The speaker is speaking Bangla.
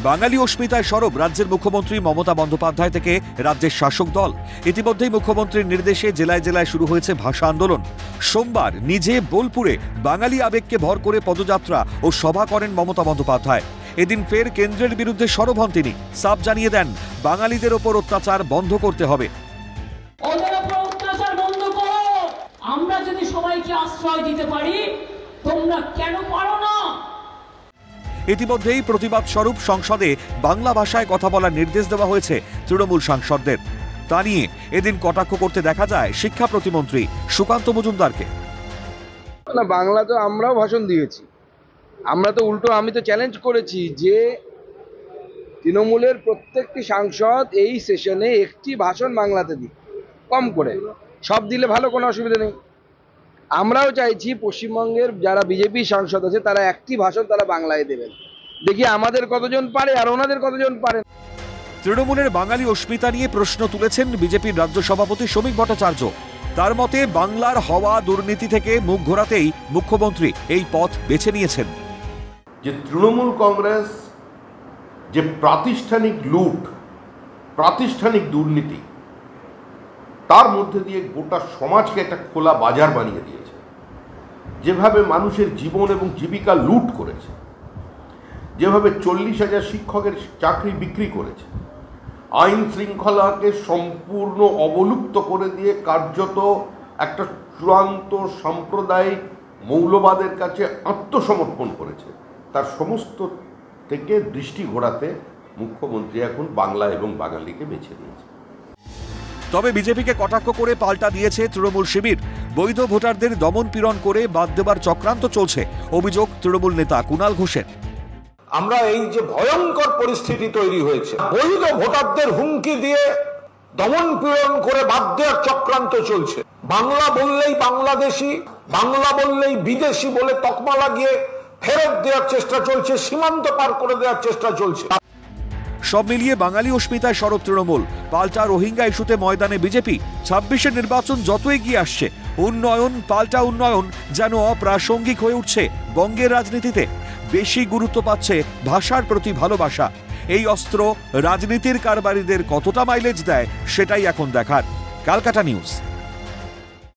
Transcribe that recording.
বাঙালি অস্মিতায় সরব রাজ্যের মুখ্যমন্ত্রী মমতা বন্দ্যোপাধ্যায় থেকে রাজ্যের শাসক দল। ইতিমধ্যেই মুখ্যমন্ত্রীর নির্দেশে জেলায় জেলায় শুরু হয়েছে ভাষা আন্দোলন। সোমবার নিজে বোলপুরে বাঙালি আবেগকে ভর করে পদযাত্রা ও সভা করেন মমতা বন্দ্যোপাধ্যায়। এদিন ফের কেন্দ্রের বিরুদ্ধে সরব হন তিনি। সাফ জানিয়ে দেন, বাঙালিদের ওপর অত্যাচার বন্ধ করতে হবে। আমরা যদি সবাইকে আশ্রয় দিতে পারি, তোমরা কেন পারো না? ইতিমধ্যেই প্রতিবাদ স্বরূপ সংসদে বাংলা ভাষায় কথা বলার নির্দেশ দেওয়া হয়েছে তৃণমূল সাংসদদের। তা নিয়ে এদিন কটাক্ষ করতে দেখা যায় শিক্ষা প্রতিমন্ত্রী সুকান্ত মজুমদারকে। না, বাংলা তো আমরাও ভাষণ দিয়েছি। আমরা তো উল্টো, আমি তো চ্যালেঞ্জ করেছি যে তৃণমূলের প্রত্যেকটি সাংসদ এই সেশনে একটি ভাষণ বাংলাতে দিই, কম করে। সব দিলে ভালো, কোনো অসুবিধা নেই। আমরাও চাইছি পশ্চিমবঙ্গের যারা বিজেপি সাংসদ আছে তারা একটি ভাষণ তারা বাংলায় দেবেন। দেখি আমাদের কতজন পারে আর ওনাদের কতজন পারে। তৃণমূলের বাঙালি অস্মিতা নিয়ে প্রশ্ন তুলেছেন বিজেপির রাজ্য সভাপতি শ্রমিক ভট্টাচার্য। তার মতে, বাংলার হওয়া দুর্নীতি থেকে মুখ ঘোরাতেই মুখ্যমন্ত্রী এই পথ বেছে নিয়েছেন। যে তৃণমূল কংগ্রেস যে প্রাতিষ্ঠানিক লুট, প্রাতিষ্ঠানিক দুর্নীতি, তার মধ্যে দিয়ে গোটা সমাজকে একটা খোলা বাজার বানিয়ে দিয়েছে। যেভাবে মানুষের জীবন এবং জীবিকা লুট করেছে, যেভাবে 40,000 শিক্ষকের চাকরি বিক্রি করেছে, আইন শৃঙ্খলাকে সম্পূর্ণ অবলুপ্ত করে দিয়ে কার্যত একটা চূড়ান্ত সাম্প্রদায়িক মৌলবাদের কাছে আত্মসমর্পণ করেছে, তার সমস্ত থেকে দৃষ্টি ঘোরাতে মুখ্যমন্ত্রী এখন বাংলা এবং বাঙালিকে বেছে নিয়েছে। তবে বিজেপিকে কটাক্ষ করে পাল্টা দিয়েছে তৃণমূল শিবির। বৈধ ভোটারদের দমন পীড়ন করে বাদ দেবার চক্রান্ত চলছে, অভিযোগ তৃণমূল নেতা কুণাল ঘোষের। আমরা এই যে ভয়ঙ্কর পরিস্থিতি তৈরি হয়েছে, বৈধ ভোটারদের হুমকি দিয়ে দমন পীড়ন করে বাদ দেওয়ার চক্রান্ত চলছে। বাংলা বললেই বাংলাদেশি, বাংলা বললেই বিদেশি বলে তকমা লাগিয়ে ফেরত দেওয়ার চেষ্টা চলছে, সীমান্ত পার করে দেওয়ার চেষ্টা চলছে। সব মিলিয়ে বাঙালি অস্মিতায় সরব তৃণমূল, পাল্টা রোহিঙ্গা ইস্যুতে ময়দানে বিজেপি। 26-এর নির্বাচন যত এগিয়ে আসছে, উন্নয়ন পাল্টা উন্নয়ন যেন অপ্রাসঙ্গিক হয়ে উঠছে বঙ্গের রাজনীতিতে। বেশি গুরুত্ব পাচ্ছে ভাষার প্রতি ভালোবাসা। এই অস্ত্র রাজনীতির কারবারিদের কতটা মাইলেজ দেয়, সেটাই এখন দেখার। ক্যালকাটা নিউজ।